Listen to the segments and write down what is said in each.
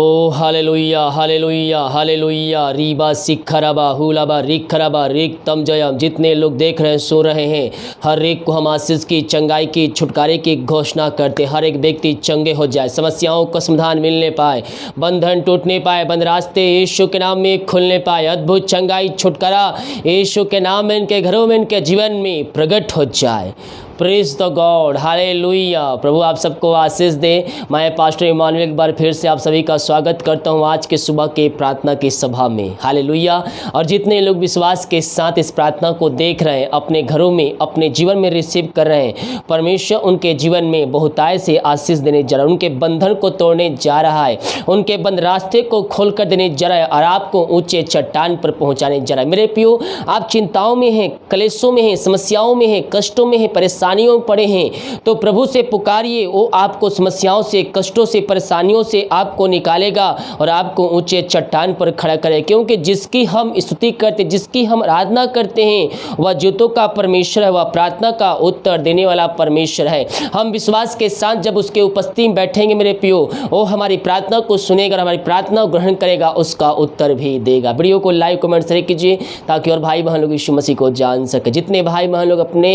ओ hallelujah hallelujah hallelujah रीबा सिखरबा हुलाबा रिखरबा रिक तम जयम। जितने लोग देख रहे हैं सुन रहे हैं, हर एक को हम आशीष की, चंगाई की, छुटकारे की घोषणा करते। हर एक व्यक्ति चंगे हो जाए, समस्याओं का समाधान मिलने पाए, बंधन टूटने पाए, बंद रास्ते यीशु के नाम में खुलने पाए। अद्भुत चंगाई छुटकारा यीशु के नाम में इनके घरों में, इनके जीवन में प्रकट हो जाए। Praise the God, hallelujah. प्रभु आप सबको आशीष दे। मैं पास्टर इमानुएल एक बार फिर से आप सभी का स्वागत करता हूं आज के सुबह के प्रार्थना की सभा में। हालेलुया। और जितने लोग विश्वास के साथ इस प्रार्थना को देख रहे हैं, अपने घरों में, अपने जीवन में रिसीव कर रहे हैं, परमेश्वर उनके जीवन में बहुतायत से आशीष देने जा रहा है, उनके बंधन को तोड़ने जा रहा है, उनके बंद रास्ते को खोल कर देने जा रहा है और आपको ऊंचे चट्टान पर पहुंचाने जा रहा है। मेरे प्रियो, आप चिंताओं में हैं, क्लेशों में हैं, समस्याओं में हैं, कष्टों में हैं, परेशानियों पड़े हैं, तो प्रभु से पुकारिए। वो आपको समस्याओं से, कष्टों से, परेशानियों से आपको निकालेगा और आपको ऊंचे चट्टान पर खड़ा करे। क्योंकि जिसकी हम स्तुति करते, जिसकी हम आराधना करते हैं, वह ज्योतों का परमेश्वर है, वह प्रार्थना का उत्तर देने वाला परमेश्वर है। हम विश्वास के साथ जब उसके उपस्थिति में बैठेंगे मेरे प्रियो, वो हमारी प्रार्थना को सुनेगा, हमारी प्रार्थना ग्रहण करेगा, उसका उत्तर भी देगा। वीडियो को लाइक कमेंट शेयर कीजिए ताकि और भाई बहन लोग यीशु मसीह को जान सके। जितने भाई बहन लोग अपने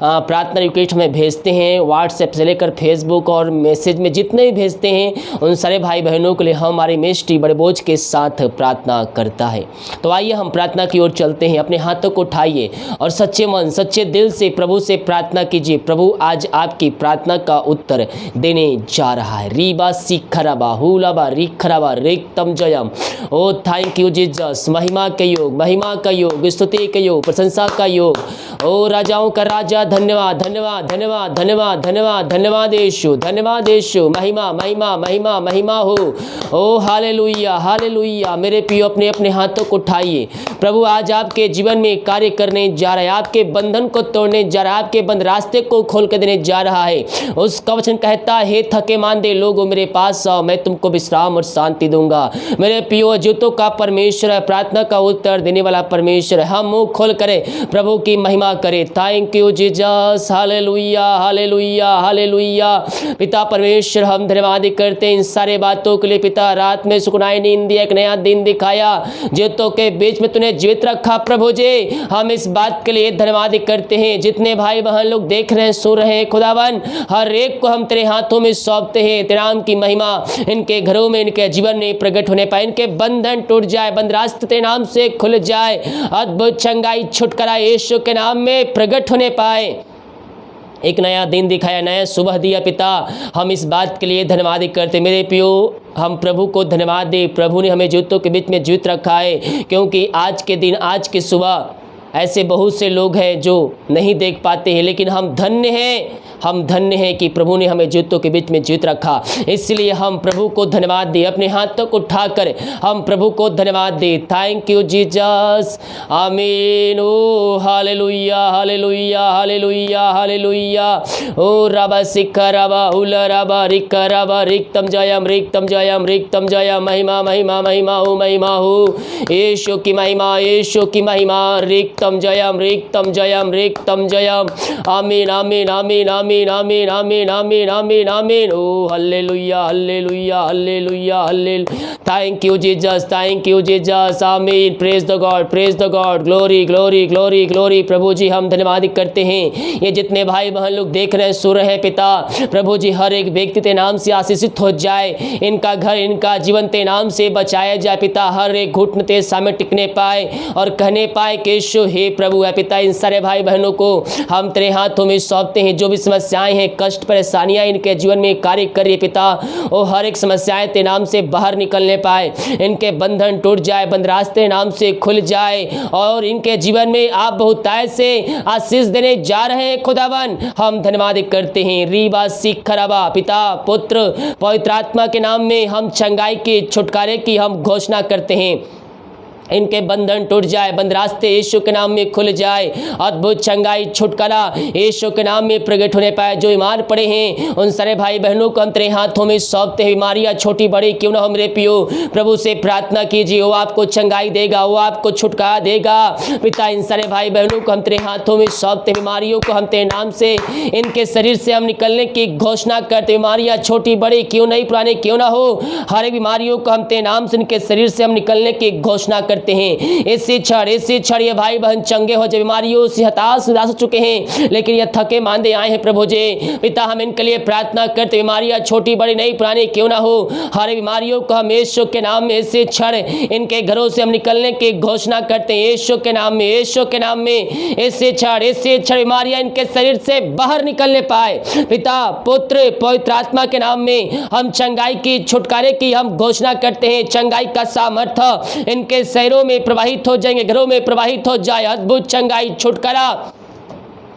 प्रार्थना रिक्वेस्ट में भेजते हैं, व्हाट्सएप से लेकर फेसबुक और मैसेज में जितने भी भेजते हैं, उन सारे भाई बहनों के लिए हमारी मिनिस्ट्री बड़े बोझ के साथ प्रार्थना करता है। तो आइए हम प्रार्थना की ओर चलते हैं। अपने हाथों को उठाइए और सच्चे मन, सच्चे दिल से प्रभु से प्रार्थना कीजिए। प्रभु आज आपकी प्रार्थना का उत्तर देने जा रहा है। रीबा सिखरबा हुलाबा रिखरबा रिक्तम जयम। ओ थैंक यू जीसस। महिमा का योग, महिमा का योग, स्तुति का योग, प्रशंसा का योग। ओ राजाओं का राजा, धन्यवाद धन्यवाद धन्यवाद धन्यवाद धन्यवाद धन्यवाद यीशु, धन्यवाद यीशु। महिमा महिमा महिमा महिमा हो। ओ हालेलुया हालेलुया। मेरे प्रियो, अपने अपने हाथों को उठाइए। प्रभु आज आपके जीवन में कार्य करने जा रहा है, आपके बंधन को तोड़ने जा रहा है, आपके बंद रास्ते को खोल कर देने जा रहा है। उसका वचन कहता है, हे थके मांदे लोगों मेरे पास आओ, मैं तुमको विश्राम और शांति दूंगा। मेरे प्रियो, ज्योतों का परमेश्वर है, प्रार्थना का उत्तर देने वाला परमेश्वर है। हम मुंह खोल करें, प्रभु की महिमा करें। Thank you Jesus. Hallelujah hallelujah hallelujah. पिता परमेश्वर, हम धन्यवाद करते हैं इन सारे बातों के लिए। पिता, रात में सुकुनाई नींद दिया, एक नया दिन दिखाया, ज्योतों के बीच में तूने जीवित रखा। प्रभु जी, हम इस बात के लिए धन्यवाद करते हैं। जितने भाई बहन लोग देख रहे हैं, सुन रहे हैं, खुदावन हर एक को हम तेरे हाथों में सौंपते हैं। तेरे नाम की महिमा इनके घरों में, इनके जीवन में प्रकट होने पाए, इनके बंधन टूट जाए, बंद रास्ते तेरे नाम से खुल जाए, अद्भुत चंगाई छुटकारा यीशु के नाम में प्रकट होने पाए। एक नया दिन दिखाया, नया सुबह दिया। पिता, हम इस बात के लिए धन्यवाद करते। मेरे प्रियो, हम प्रभु को धन्यवाद दे। प्रभु ने हमें ज्योतों के बीच में जीवित रखा है, क्योंकि आज के दिन, आज की सुबह ऐसे बहुत से लोग हैं जो नहीं देख पाते हैं, लेकिन हम धन्य हैं, हम धन्य हैं कि प्रभु ने हमें ज्योतों के बीच में जीवित रखा। इसलिए हम प्रभु को धन्यवाद दें। अपने हाथों को उठाकर हम प्रभु को धन्यवाद दें। Thank you Jesus. आमीन। ओ हालेलुया हालेलुया हालेलुया हालेलुया। ओ रबा सिखरबा हुलरबा रिखरबा रिक्तम जयम रिक्तम जयम रिक्तम जयम। महिमा महिमा महिमा हो, महिमा हो। यीशु की महिमा, यीशु की महिमा। रिक्तम जयम रिक्तम जयम रिक्तम जयम। आमीन आमीन आमीन आमीन आमीन आमीन आमीन आमीन आमीन। ओ hallelujah hallelujah hallelujah hallelujah. Thank you Jesus, thank you Jesus. आमीन। Praise the God, praise the God. Glory glory glory glory. प्रभु जी, हम धन्यवाद करते हैं। ये जितने भाई बहन लोग देख रहे हैं, सुन रहे हैं, पिता प्रभु जी, हर एक व्यक्ति तेरे नाम से आशीषित हो जाए, इनका घर, इनका जीवन तेरे नाम से बचाया जाए। पिता, हर एक घुटन तेरे सामने टिकने पाए और कहने पाए कि यीशु हे प्रभु है। पिता, इन सारे भाई बहनों को हम तेरे हाथों में सौंपते हैं। जो भी समस्याएं हैं, कष्ट, परेशानियां इनके जीवन में कार्य करिए पिता, वो हर एक समस्याएं तेरे नाम से बाहर निकलने पाए, इनके बंधन टूट जाए, बंद रास्ते नाम से खुल जाए और इनके जीवन में आप बहुतायत से आशीष देने जा रहे हैं। खुदावन, हम धन्यवाद करते हैं। रीबा सिखरबा। पिता, पुत्र, पवित्र आत्मा के नाम में हम चंगाई की, छुटकारे की हम घोषणा करते हैं। इनके बंधन टूट जाए, बंद रास्ते यीशु के नाम में खुल जाए। अद्भुत चंगाई छुटकारा यीशु के नाम में प्रकट होने पाए। जो बीमार पड़े हैं उन सारे भाई बहनों को हम तेरे हाथों में सौंपते हैं। बीमारियां छोटी बड़ी क्यों ना हो मेरे पियो, प्रभु से प्रार्थना कीजिए, वो आपको चंगाई देगा, वो आपको छुटकारा देगा। पिता इन सारे भाई बहनों को हम तेरे हाथों में सौंपते, बीमारियों को हम तेरे नाम से, इनके शरीर से हम निकलने की घोषणा करते। बीमारियां छोटी बड़ी क्यों नहीं, पुरानी क्यों ना हो, हर एक बीमारियों को हम तेरे नाम से, इनके शरीर से हम निकलने की घोषणा करते हैं। इससे क्षण ये भाई बहन चंगे हो, जो बीमारियों से हताश निराश हो चुके हैं, लेकिन ये थके मांदे आए हैं प्रभु जी। पिता हम इनके लिए प्रार्थना करते, बीमारियां छोटी बड़ी नहीं पुरानी क्यों ना हो, हर बीमारियों को हम यीशु के नाम में इससे क्षण इनके घरों से हम निकलने की घोषणा करते हैं। यीशु के नाम में, यीशु के नाम में इससे क्षण बीमारियां इनके शरीर से बाहर निकलने पाए। पिता पुत्र पवित्र आत्मा के नाम में हम चंगाई की, छुटकारे की हम घोषणा करते हैं। चंगाई का सामर्थ्य इनके शरीरों में प्रवाहित हो जाएंगे, घरों में प्रवाहित हो जाए। अद्भुत चंगाई छुटकारा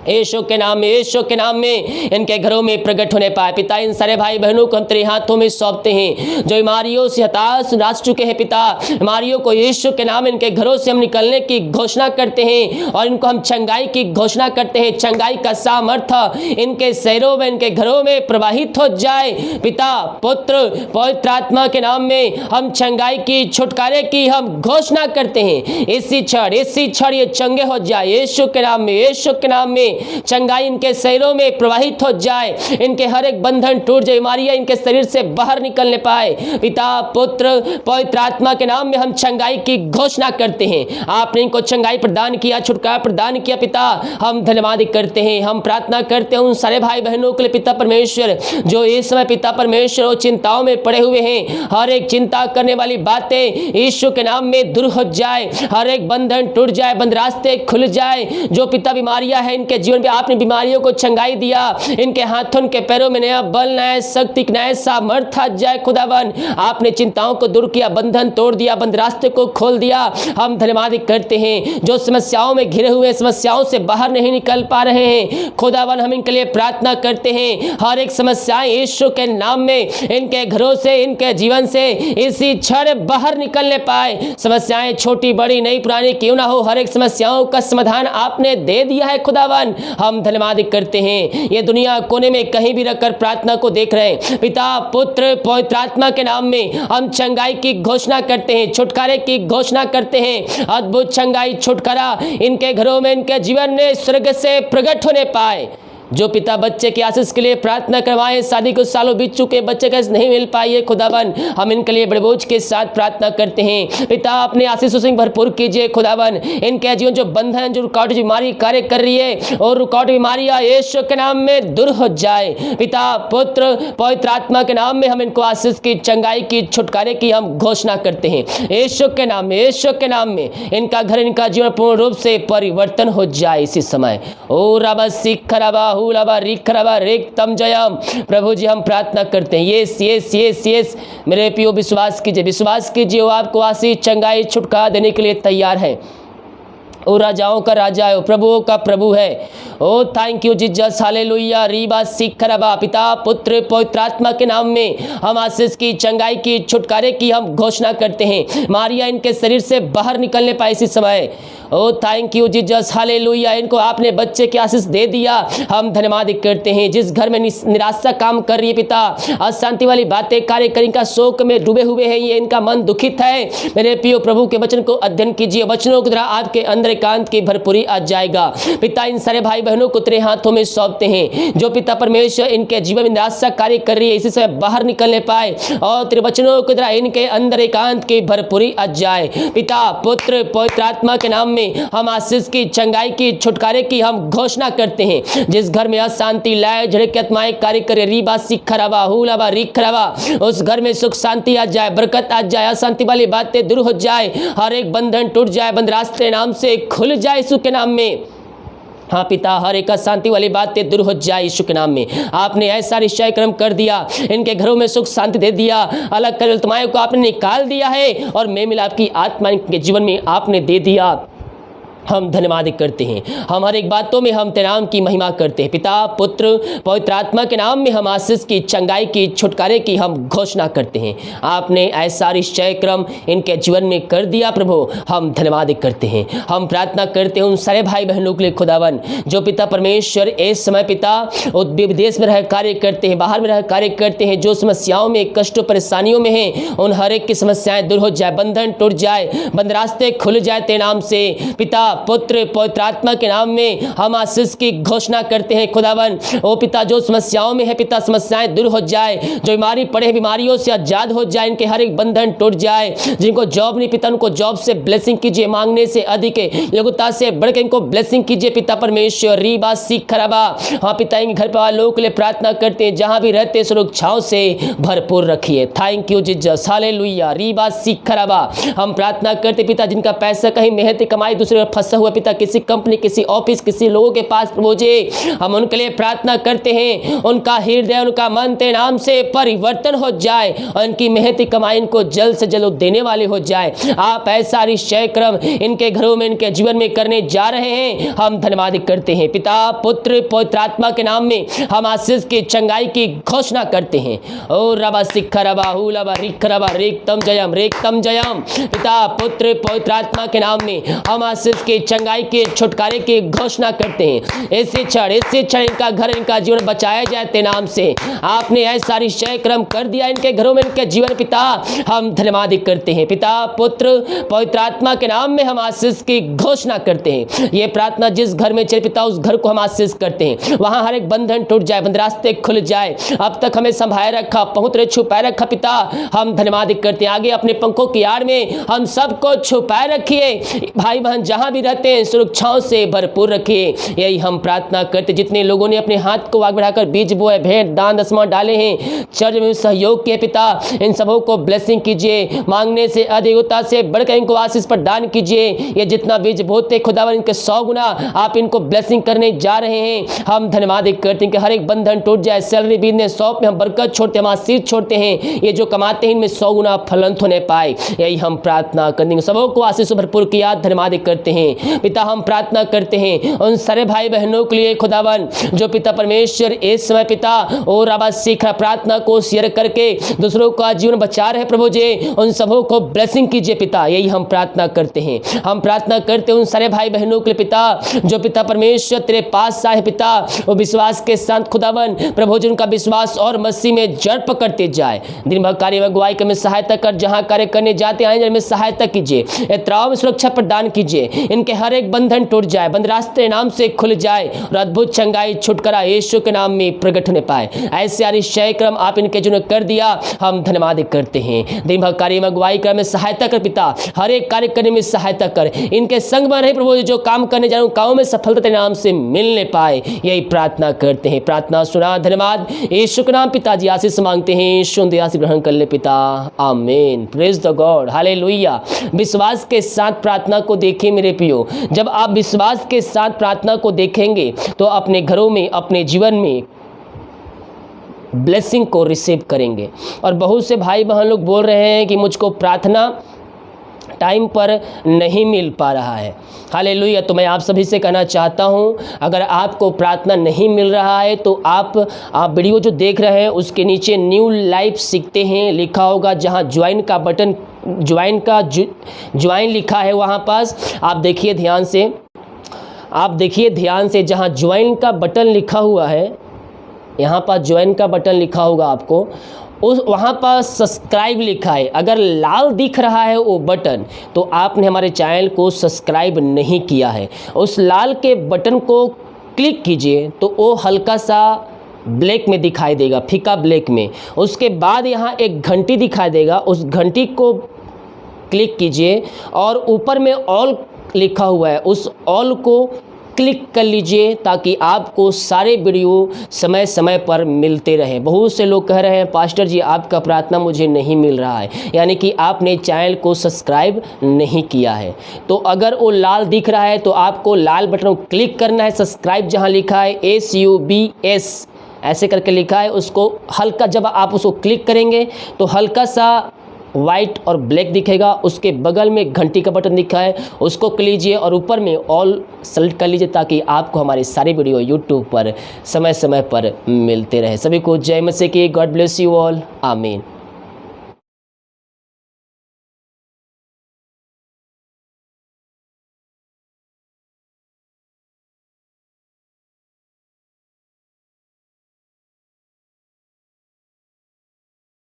यीशु के नाम में, यीशु के नाम में इनके घरों में प्रकट होने पाए। पिता इन सारे भाई बहनों को हम तेरे हाथों में सौंपते हैं, जो बीमारियों से हताश निराश चुके हैं। पिता बीमारियों को यीशु के नाम इनके घरों से हम निकलने की घोषणा करते हैं और इनको हम चंगाई की घोषणा करते हैं। चंगाई का सामर्थ्य इनके शरीरों में, इनके घरों में प्रवाहित हो जाए। पिता पुत्र पवित्र आत्मा के नाम में हम चंगाई की, छुटकारे की हम घोषणा करते हैं। इसी क्षण ये चंगे हो जाए। यीशु के नाम में, यीशु के नाम में चंगाई इनके शरीरों में प्रवाहित हो जाए, इनके हर एक बंधन टूट जाए, बीमारियां इनके शरीर से बाहर निकलने पाए। पिता पुत्र पवित्र आत्मा के नाम में हम चंगाई की घोषणा करते हैं। आपने इनको चंगाई प्रदान किया, छुटकारा प्रदान किया। पिता हम धन्यवाद करते हैं, हम प्रार्थना करते हैं उन सारे भाई बहनों के लिए। पिता परमेश्वर जो इस समय पिता परमेश्वर वो चिंताओं में पड़े हुए हैं, हर एक चिंता करने वाली बातें यीशु के नाम में दूर हो जाए, हर एक बंधन टूट जाए, बंद रास्ते खुल जाए। जो पिता बीमारियां हैं इनके जीवन में, आपने बीमारियों को चंगाई दिया, इनके हाथों के पैरों में नया बल, नया शक्ति, नया सामर्थ्य आ जाए। खुदावन आपने चिंताओं को दूर किया, बंधन तोड़ दिया, बंद रास्ते को खोल दिया। हम धन्यवाद करते हैं। जो समस्याओं में घिरे हुए, समस्याओं से बाहर नहीं निकल पा रहे हैं, खुदावन हम इनके लिए प्रार्थना करते हैं। हर एक समस्याएं यीशु के नाम में इनके घरों से, इनके जीवन से इसी क्षण बाहर निकलने पाए। समस्याएं छोटी बड़ी नई पुरानी क्यों ना हो, हर एक समस्याओं का समाधान आपने दे दिया है। खुदावन हम धन्यवाद करते हैं। ये दुनिया कोने में कहीं भी रखकर प्रार्थना को देख रहे हैं, पिता पुत्र पवित्र आत्मा के नाम में हम चंगाई की घोषणा करते हैं, छुटकारे की घोषणा करते हैं। अद्भुत चंगाई छुटकारा इनके घरों में, इनके जीवन में स्वर्ग से प्रकट होने पाए। जो पिता बच्चे की आशीष के लिए प्रार्थना करवाएं, शादी को सालों बीत चुके, बच्चे का नहीं मिल पाई है, खुदावन हम इनके लिए बड़े बोझ के साथ प्रार्थना करते हैं। पिता अपने आशीषों से भरपूर कीजिए। खुदावन इनके जीवन जो बंधन, जो रुकावट बीमारी कार्य कर रही है, और रुकावट बीमारियां यीशु के नाम में दूर हो जाए। पिता पुत्र पवित्र आत्मा के नाम में हम इनको आशीष की, चंगाई की, छुटकारे की हम घोषणा करते हैं। यीशु के नाम में, यीशु के नाम में इनका घर, इनका जीवन पूर्ण रूप से परिवर्तन हो जाए इसी समय। ओ रबा सिख रबा प्रभु जी हम प्रार्थना करते हैं। यस यस यस यस मेरे पियो विश्वास कीजिए, विश्वास कीजिए, वो आपको आशीष, चंगाई, छुटकारा देने के लिए तैयार है। ओ राजाओं का राजा है, प्रभुओं का प्रभु है। ओ थैंक यू जीसस, हालेलुया। रीबा सिखरबा पिता पुत्र पवित्र आत्मा के नाम में हम आशीष की, चंगाई की, छुटकारे की हम घोषणा करते हैं। मारिया इनके शरीर से बाहर निकलने पाए इसी समय। ओ थैंक यू जीसस, हालेलुया। इनको आपने बच्चे की आशीष दे दिया, हम धन्यवाद करते हैं। जिस घर में निराशा काम कर रही है पिता, अशांति वाली बातें कार्य कर, इनका शोक में डूबे हुए हैं, ये इनका मन दुखित है, मेरे प्रियो प्रभु के वचन को अध्ययन कीजिए। वचनों के द्वारा आपके अंदर एकांत की भरपूरी आ जाएगा। पिता इन सारे भाई बहनों को तेरे हाथों में सौंपते हैं। जो पिता परमेश्वर इनके जीवन में निराशा कार्य कर रही है, इसी से बाहर निकलने पाए और तेरे वचनों के द्वारा इनके अंदर एकांत की भरपूरी आ जाए। पिता पुत्र पवित्र आत्मा के नाम में हम आशीष की, चंगाई की, छुटकारे की हम घोषणा करते हैं। जिस घर में अशांति, लय, झड़क की आत्माएं कार्य करे, रीबा सिखरबा हुलबा रिखरबा, उस घर में सुख शांति आ जाए, बरकत आ जाए, अशांति वाली बातें दूर हो जाए, हर एक बंधन टूट जाए, बंद रास्ते नाम से खुल जाए यीशु के नाम में। हाँ पिता, हर एक शांति वाली बातें दूर हो जाए यीशु के नाम में। आपने ऐसा निश्चय कर्म कर दिया, इनके घरों में सुख शांति दे दिया, अलग कर आत्माओं को आपने निकाल दिया है और मैं मिलाप की आत्मा इनके जीवन में आपने दे दिया। हम धन्यवाद करते हैं। हम हर एक बातों में हम तेरे नाम की महिमा करते हैं। पिता, पुत्र, पवित्र आत्मा के नाम में हम आशीष की, चंगाई की, छुटकारे की हम घोषणा करते हैं। आपने ऐसा निश्चय क्रम इनके जीवन में कर दिया प्रभु, हम धन्यवाद करते हैं। हम प्रार्थना करते हैं उन सारे भाई बहनों के लिए खुदावन, जो पिता परमेश्वर इस समय पिता विदेश में रह कार्य करते हैं, बाहर में रह कार्य करते हैं, जो समस्याओं में, कष्टों, परेशानियों में हैं, उन हर एक की समस्याएं दूर हो जाए, बंधन टूट जाए, बंद रास्ते खुल जाए तेरे नाम से। पिता, पुत्र, पवित्र आत्मा के नाम में हम आशीष की घोषणा करते हैं खुदावन। ओ पिता, जो समस्याओं में है पिता, समस्याएं दूर हो जाए, जो बीमारी पड़े हैं बीमारियों से आजाद हो जाए, इनके हर एक बंधन टूट जाए। जिनको जॉब नहीं पिता, उनको जॉब से ब्लेसिंग कीजिए, मांगने से अधिक योग्यता से बढ़कर इनको ब्लेसिंग कीजिए पिता परमेश्वर। रीबा सीख खराबा, हाँ पिता, इनके घर परिवार लोगों के लिए प्रार्थना करते हैं, जहां भी रहते हैं सुरक्षाओं से भरपूर रखिए। Thank you Jesus, hallelujah. Reeba सीख खराबा, हम प्रार्थना करते पिता, जिनका पैसा कहीं मेहनत कमाई दूसरे पर फंसा हुआ पिता, किसी कंपनी, किसी ऑफिस, किसी लोगों के पास प्रभु जी, हम उनके लिए प्रार्थना करते हैं, उनका हृदय, उनका मन तेरे नाम से परिवर्तन हो जाए और इनकी मेहनती कमाई इनको जल्द से जल्द देने वाले हो जाए। आप ऐसा निश्चय क्रम इनके घरों में, इनके जीवन में करने जा रहे हैं, हम धन्यवाद करते हैं। पिता, पुत्र, पवित्र आत्मा के नाम में हम आशीष की, चंगाई की घोषणा करते हैं। ओ रबा सिख रबा हुलबा रिख रबा रेक्तम जयम, रेक्तम जयम। पिता, पुत्र, पवित्र आत्मा के नाम में हम आशीष की, चंगाई के, छुटकारे की घोषणा करते हैं। इससे क्षण इनका घर, इनका जीवन बचाया जाए तेरे नाम से। आपने ऐसा निश्चय क्रम कर दिया इनके घरों में, इनके जीवन पिता, हम धन्यवाद करते हैं। पिता, पुत्र, पवित्र आत्मा के नाम में हम आशीष की घोषणा करते हैं। ये प्रार्थना जिस घर में चले पिता, उस घर को हम आशीष करते हैं, वहां हर एक बंधन टूट जाए, बंद रास्ते खुल जाए। अब तक हमें संभाले रखा, पहुंच छुपाए रखा पिता, हम धन्यवाद करते हैं। आगे अपने पंखों की आड़ में हम सबको छुपाए रखिए, भाई बहन जहां भी रहते हैं सुरक्षाओं से भरपूर रखिए। यही हम प्रार्थना करते। जितने लोगों ने अपने हाथ को आगे बढ़ाकर बीज बोए, भेंट, दान, दसवां डाले हैं, चर्च में सहयोग किए पिता, इन सबों को ब्लेसिंग कीजिए, मांगने से अधिकता से बढ़कर इनको आशीष प्रदान कीजिए। ये जितना बीज बोते खुदावन, इनके 100 गुना आप इनको ब्लेसिंग करने जा रहे हैं। हम धन्यवाद करते हैं कि हर एक बंधन टूट जाए, सैलरी बीजने 100 पे हम बरकत छोड़ते हैं, हम आशीष छोड़ते हैं। ये जो कमाते हैं इनमें 100 गुना फलंत होने पाए, यही हम प्रार्थना करते हैं। सबों को आशीष भरपूर किया, धन्यवाद करते हैं पिता। हम प्रार्थना करते हैं उन सारे भाई बहनों के लिए खुदावन, जो पिता परमेश्वर इस समय पिता और आवाज सीख प्रार्थना को शेयर करके दूसरों का जीवन बचा रहे प्रभु जी, उन सबों को ब्लेसिंग कीजिए पिता। यही हम प्रार्थना करते हैं। हम प्रार्थना करते हैं उन सारे भाई बहनों के लिए पिता, जो पिता परमेश्वर तेरे पास आए पिता, वो विश्वास के साथ खुदावन प्रभु जी, उनका विश्वास और मसीह में जड़ पकड़ते जाए। दिन भर कार्य में अगुवाई में सहायता कर, जहां कार्य करने जाते आए में सहायता कीजिए, यात्राओं में सुरक्षा प्रदान कीजिए। इनके हर एक बंधन टूट जाए, बंद रास्ते नाम से खुल जाए और अद्भुत चंगाई, छुटकारा यीशु के नाम में प्रकट होने पाए। ऐसे निश्चय क्रम आप इनके जीवन कर दिया, हम धन्यवाद करते हैं। दिन भर कार्य में अगुवाई कर में सहायता कर पिता, हर एक कार्य करने में सहायता कर, इनके संग में रहे प्रभु, जो काम करने जा रहे कामों में सफलता तेरे नाम से मिलने पाए, यही प्रार्थना करते हैं। प्रार्थना सुना, धन्यवाद यीशु के नाम पिताजी, आशीष मांगते हैं, शुद्ध आशीष ग्रहण कर ले पिता, आमीन। Praise the God, hallelujah. विश्वास के साथ प्रार्थना को देखिए मेरे प्रियो, जब आप विश्वास के साथ प्रार्थना को देखेंगे तो अपने घरों में, अपने जीवन में ब्लेसिंग को रिसीव करेंगे। और बहुत से भाई बहन लोग बोल रहे हैं कि मुझको प्रार्थना टाइम पर नहीं मिल पा रहा है। हालेलुया। तो मैं आप सभी से कहना चाहता हूँ, अगर आपको प्रार्थना नहीं मिल रहा है तो आप वीडियो जो देख रहे हैं उसके नीचे न्यू लाइफ सीखते हैं लिखा होगा, जहाँ ज्वाइन का बटन, ज्वाइन लिखा है, वहाँ पास आप देखिए ध्यान से, आप देखिए ध्यान से, जहाँ ज्वाइन का बटन लिखा हुआ है, यहाँ पर ज्वाइन का बटन लिखा होगा आपको, उस वहाँ पर सब्सक्राइब लिखा है। अगर लाल दिख रहा है वो बटन, तो आपने हमारे चैनल को सब्सक्राइब नहीं किया है। उस लाल के बटन को क्लिक कीजिए तो वो हल्का सा ब्लैक में दिखाई देगा, फीका ब्लैक में। उसके बाद यहाँ एक घंटी दिखाई देगा, उस घंटी को क्लिक कीजिए और ऊपर में ऑल लिखा हुआ है, उस ऑल को क्लिक कर लीजिए ताकि आपको सारे वीडियो समय समय पर मिलते रहें। बहुत से लोग कह रहे हैं पास्टर जी आपका प्रार्थना मुझे नहीं मिल रहा है, यानी कि आपने चैनल को सब्सक्राइब नहीं किया है। तो अगर वो लाल दिख रहा है तो आपको लाल बटन को क्लिक करना है, सब्सक्राइब जहां लिखा है SUBS ऐसे करके लिखा है, उसको हल्का, जब आप उसको क्लिक करेंगे तो हल्का सा वाइट और ब्लैक दिखेगा, उसके बगल में घंटी का बटन दिखा है, उसको क्लिक लीजिए और ऊपर में ऑल सेलेक्ट कर लीजिए ताकि आपको हमारे सारे वीडियो यूट्यूब पर समय समय पर मिलते रहे। सभी को जय मसीह की। God bless you all. आमीन।